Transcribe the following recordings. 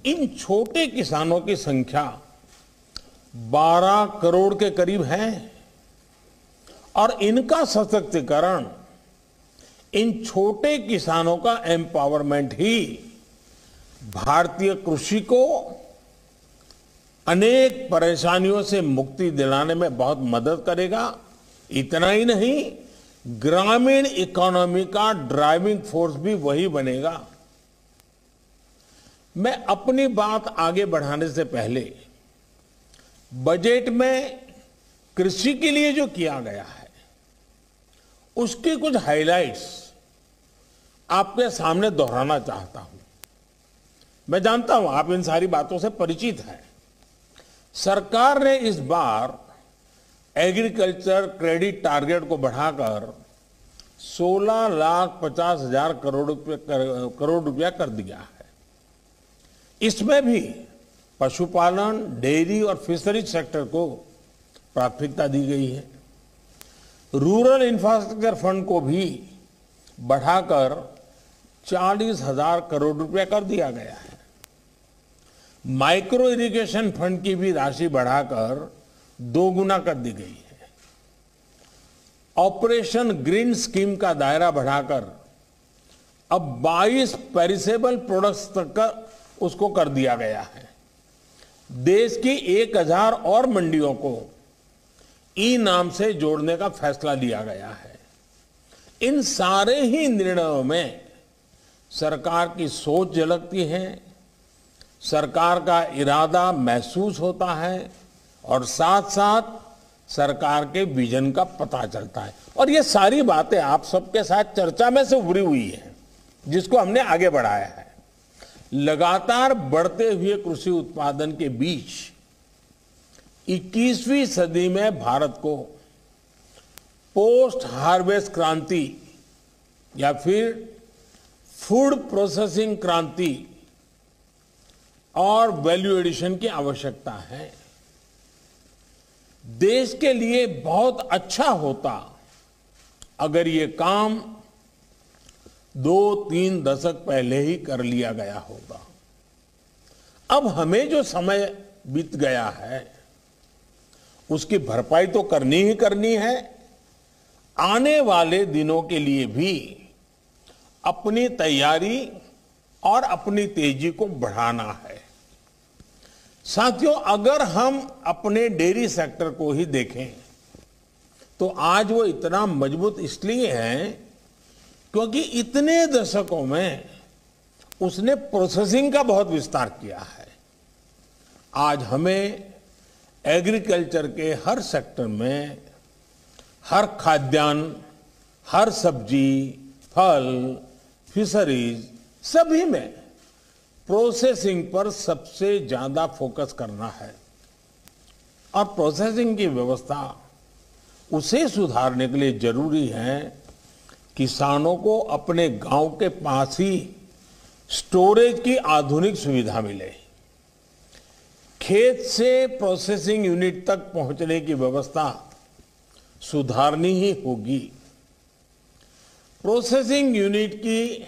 इन छोटे किसानों की संख्या 12 करोड़ के करीब है और इनका सशक्तिकरण, इन छोटे किसानों का एम्पावरमेंट ही भारतीय कृषि को अनेक परेशानियों से मुक्ति दिलाने में बहुत मदद करेगा। इतना ही नहीं, ग्रामीण इकोनॉमी का ड्राइविंग फोर्स भी वही बनेगा। मैं अपनी बात आगे बढ़ाने से पहले बजट में कृषि के लिए जो किया गया है उसकी कुछ हाइलाइट्स आपके सामने दोहराना चाहता हूं। मैं जानता हूं आप इन सारी बातों से परिचित हैं। सरकार ने इस बार एग्रीकल्चर क्रेडिट टारगेट को बढ़ाकर 16,50,000 करोड़ रुपया कर दिया है। इसमें भी पशुपालन, डेयरी और फिशरीज सेक्टर को प्राथमिकता दी गई है। रूरल इंफ्रास्ट्रक्चर फंड को भी बढ़ाकर 40,000 करोड़ रुपया कर दिया गया है। माइक्रो इरिगेशन फंड की भी राशि बढ़ाकर 2 गुना कर दी गई है। ऑपरेशन ग्रीन स्कीम का दायरा बढ़ाकर अब 22 पेरिसेबल प्रोडक्ट्स तक का उसको कर दिया गया है। देश की 1000 और मंडियों को ई नाम से जोड़ने का फैसला लिया गया है। इन सारे ही निर्णयों में सरकार की सोच झलकती है, सरकार का इरादा महसूस होता है और साथ साथ सरकार के विजन का पता चलता है। और ये सारी बातें आप सबके साथ चर्चा में से उभरी हुई है, जिसको हमने आगे बढ़ाया है। लगातार बढ़ते हुए कृषि उत्पादन के बीच 21वीं सदी में भारत को पोस्ट हार्वेस्ट क्रांति या फिर फूड प्रोसेसिंग क्रांति और वैल्यू एडिशन की आवश्यकता है। देश के लिए बहुत अच्छा होता अगर ये काम 2-3 दशक पहले ही कर लिया गया होगा। अब हमें जो समय बीत गया है उसकी भरपाई तो करनी ही करनी है। आने वाले दिनों के लिए भी अपनी तैयारी और अपनी तेजी को बढ़ाना है। साथियों, अगर हम अपने डेयरी सेक्टर को ही देखें तो आज वो इतना मजबूत इसलिए है क्योंकि इतने दशकों में उसने प्रोसेसिंग का बहुत विस्तार किया है। आज हमें एग्रीकल्चर के हर सेक्टर में, हर खाद्यान्न, हर सब्जी, फल, फिशरीज, सभी में प्रोसेसिंग पर सबसे ज्यादा फोकस करना है। और प्रोसेसिंग की व्यवस्था उसे सुधारने के लिए जरूरी है किसानों को अपने गांव के पास ही स्टोरेज की आधुनिक सुविधा मिले। खेत से प्रोसेसिंग यूनिट तक पहुंचने की व्यवस्था सुधारनी ही होगी। प्रोसेसिंग यूनिट की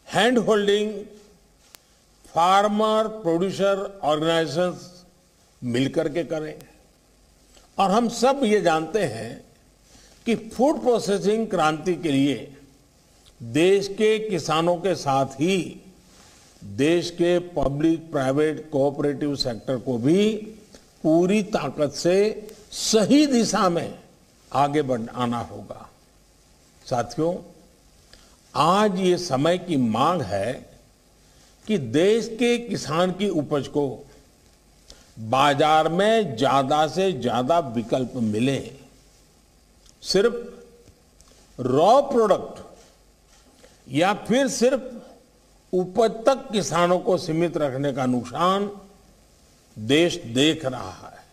hand holding farmer producer organisations मिलकर के करें। और हम सब ये जानते हैं कि फूड प्रोसेसिंग क्रांति के लिए देश के किसानों के साथ ही देश के पब्लिक प्राइवेट कोऑपरेटिव सेक्टर को भी पूरी ताकत से सही दिशा में आगे बढ़ाना होगा। साथियों, आज ये समय की मांग है कि देश के किसान की उपज को बाजार में ज्यादा से ज्यादा विकल्प मिले। सिर्फ रॉ प्रोडक्ट या फिर सिर्फ उपज तक किसानों को सीमित रखने का नुकसान देश देख रहा है।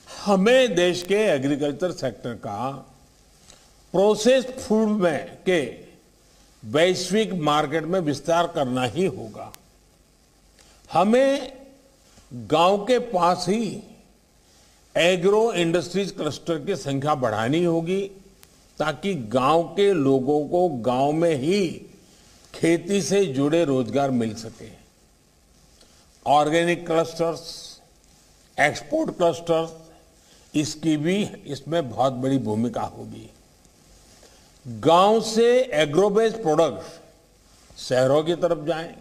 हमें देश के एग्रीकल्चर सेक्टर का प्रोसेस्ड फूड में के वैश्विक मार्केट में विस्तार करना ही होगा। हमें गांव के पास ही एग्रो इंडस्ट्रीज क्लस्टर की संख्या बढ़ानी होगी ताकि गांव के लोगों को गांव में ही खेती से जुड़े रोजगार मिल सके। ऑर्गेनिक क्लस्टर्स, एक्सपोर्ट क्लस्टर्स, इसकी भी इसमें बहुत बड़ी भूमिका होगी। गांव से एग्रो बेस्ड प्रोडक्ट्स शहरों की तरफ जाएं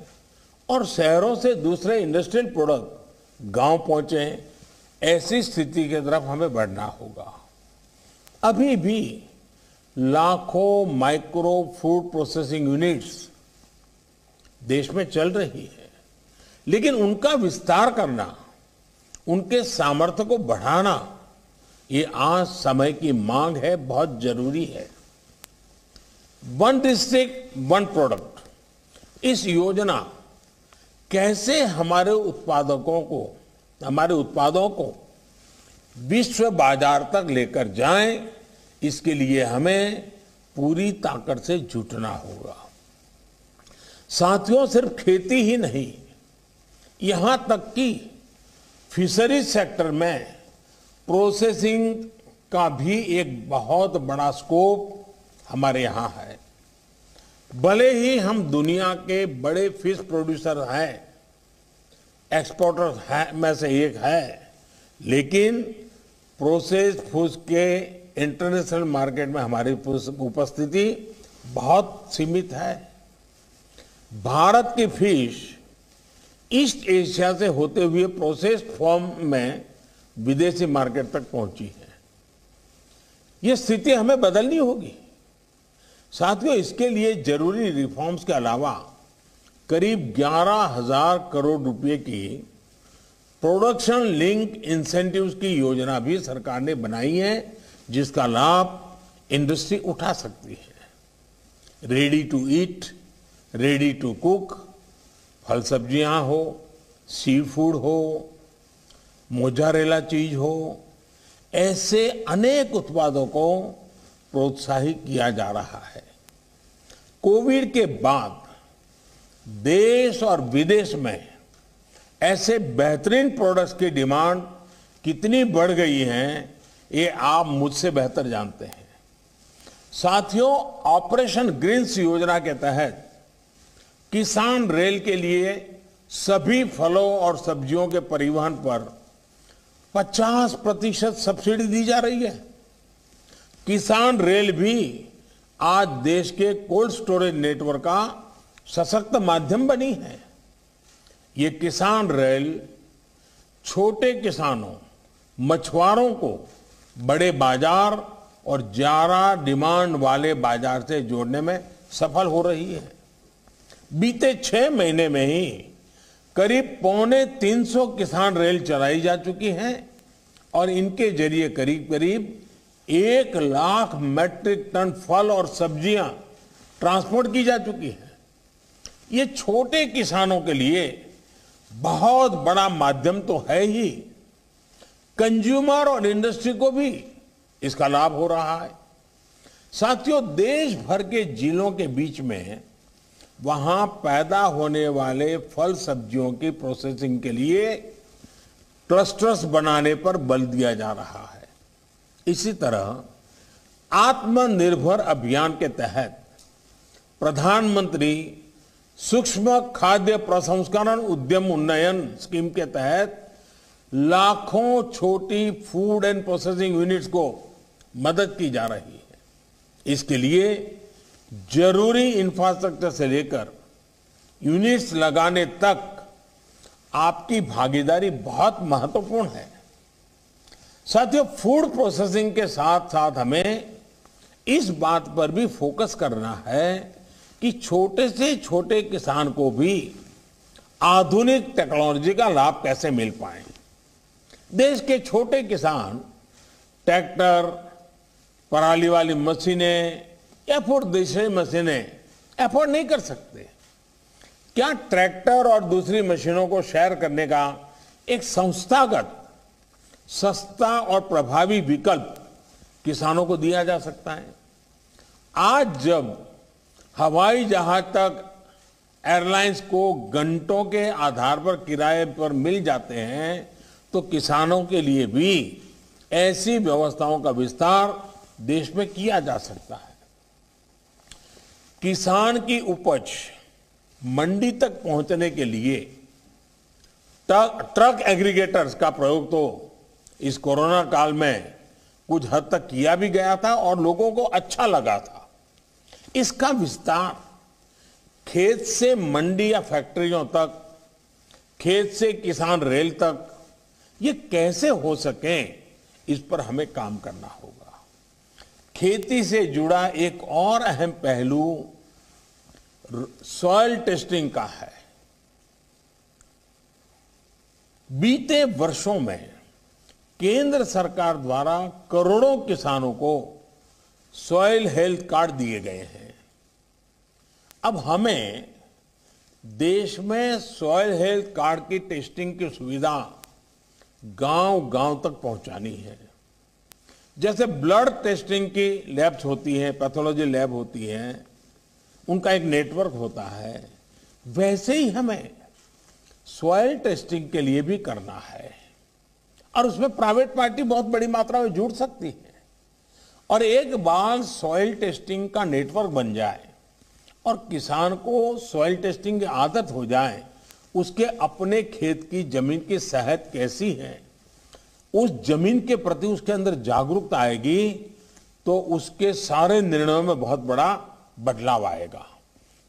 और शहरों से दूसरे इंडस्ट्रियल प्रोडक्ट गांव पहुंचे, ऐसी स्थिति की तरफ हमें बढ़ना होगा। अभी भी लाखों माइक्रो फूड प्रोसेसिंग यूनिट्स देश में चल रही है, लेकिन उनका विस्तार करना, उनके सामर्थ्य को बढ़ाना, ये आज समय की मांग है, बहुत जरूरी है। वन डिस्ट्रिक्ट वन प्रोडक्ट, इस योजना कैसे हमारे उत्पादों को विश्व बाजार तक लेकर जाएं, इसके लिए हमें पूरी ताकत से जुटना होगा। साथियों, सिर्फ खेती ही नहीं, यहां तक कि फिशरीज सेक्टर में प्रोसेसिंग का भी एक बहुत बड़ा स्कोप हमारे यहां है। भले ही हम दुनिया के बड़े फिश प्रोड्यूसर हैं, एक्सपोर्टर में से एक है, लेकिन प्रोसेस्ड फूड के इंटरनेशनल मार्केट में हमारी उपस्थिति बहुत सीमित है। भारत की फिश ईस्ट एशिया से होते हुए प्रोसेस्ड फॉर्म में विदेशी मार्केट तक पहुंची है। ये स्थिति हमें बदलनी होगी। साथियों, इसके लिए जरूरी रिफॉर्म्स के अलावा करीब 11,000 करोड़ रुपए की प्रोडक्शन लिंक इंसेंटिव्स की योजना भी सरकार ने बनाई है, जिसका लाभ इंडस्ट्री उठा सकती है। Ready to eat, ready to cook, फल सब्जियां हो, सी फूड हो, मोजारेला चीज हो, ऐसे अनेक उत्पादों को प्रोत्साहित किया जा रहा है। कोविड के बाद देश और विदेश में ऐसे बेहतरीन प्रोडक्ट्स की डिमांड कितनी बढ़ गई है, ये आप मुझसे बेहतर जानते हैं। साथियों, ऑपरेशन ग्रीन्स योजना के तहत किसान रेल के लिए सभी फलों और सब्जियों के परिवहन पर 50% सब्सिडी दी जा रही है। किसान रेल भी आज देश के कोल्ड स्टोरेज नेटवर्क का सशक्त माध्यम बनी है। ये किसान रेल छोटे किसानों, मछुआरों को बड़े बाजार और ज्यादा डिमांड वाले बाजार से जोड़ने में सफल हो रही है। बीते 6 महीने में ही करीब 350 किसान रेल चलाई जा चुकी हैं और इनके जरिए करीब करीब 1 लाख मैट्रिक टन फल और सब्जियां ट्रांसपोर्ट की जा चुकी है। ये छोटे किसानों के लिए बहुत बड़ा माध्यम तो है ही, कंज्यूमर और इंडस्ट्री को भी इसका लाभ हो रहा है। साथियों, देश भर के जिलों के बीच में वहां पैदा होने वाले फल सब्जियों की प्रोसेसिंग के लिए क्लस्टर्स बनाने पर बल दिया जा रहा है। इसी तरह आत्मनिर्भर अभियान के तहत प्रधानमंत्री सूक्ष्म खाद्य प्रसंस्करण उद्यम उन्नयन स्कीम के तहत लाखों छोटी फूड एंड प्रोसेसिंग यूनिट्स को मदद की जा रही है। इसके लिए जरूरी इंफ्रास्ट्रक्चर से लेकर यूनिट्स लगाने तक आपकी भागीदारी बहुत महत्वपूर्ण है। साथियों, फूड प्रोसेसिंग के साथ साथ हमें इस बात पर भी फोकस करना है कि छोटे से छोटे किसान को भी आधुनिक टेक्नोलॉजी का लाभ कैसे मिल पाए। देश के छोटे किसान ट्रैक्टर, पराली वाली मशीनें या फिर दूसरी मशीनें एफोर्ड नहीं कर सकते। क्या ट्रैक्टर और दूसरी मशीनों को शेयर करने का एक संस्थागत सस्ता और प्रभावी विकल्प किसानों को दिया जा सकता है? आज जब हवाई जहाज तक एयरलाइंस को घंटों के आधार पर किराए पर मिल जाते हैं, तो किसानों के लिए भी ऐसी व्यवस्थाओं का विस्तार देश में किया जा सकता है। किसान की उपज मंडी तक पहुंचने के लिए ट्रक एग्रीगेटर्स का प्रयोग तो इस कोरोना काल में कुछ हद तक किया भी गया था और लोगों को अच्छा लगा था। इसका विस्तार खेत से मंडी या फैक्ट्रियों तक, खेत से किसान रेल तक, ये कैसे हो सके, इस पर हमें काम करना होगा। खेती से जुड़ा एक और अहम पहलू सॉइल टेस्टिंग का है। बीते वर्षों में केंद्र सरकार द्वारा करोड़ों किसानों को सॉइल हेल्थ कार्ड दिए गए हैं। अब हमें देश में सॉइल हेल्थ कार्ड की टेस्टिंग की सुविधा गांव-गांव तक पहुंचानी है। जैसे ब्लड टेस्टिंग की लैब्स होती हैं, पैथोलॉजी लैब होती हैं, उनका एक नेटवर्क होता है, वैसे ही हमें सॉइल टेस्टिंग के लिए भी करना है। और उसमें प्राइवेट पार्टी बहुत बड़ी मात्रा में जुड़ सकती है। और एक बार सॉइल टेस्टिंग का नेटवर्क बन जाए और किसान को सॉइल टेस्टिंग की आदत हो जाए, उसके अपने खेत की जमीन की सेहत कैसी है, उस जमीन के प्रति उसके अंदर जागरूकता आएगी, तो उसके सारे निर्णयों में बहुत बड़ा बदलाव आएगा।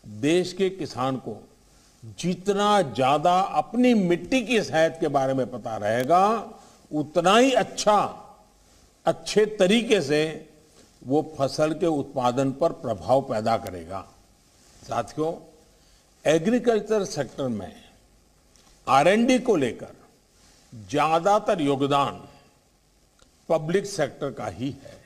देश के किसान को जितना ज्यादा अपनी मिट्टी की सेहत के बारे में पता रहेगा, उतना ही अच्छे तरीके से वो फसल के उत्पादन पर प्रभाव पैदा करेगा। साथियों, एग्रीकल्चर सेक्टर में R&D को लेकर ज्यादातर योगदान पब्लिक सेक्टर का ही है।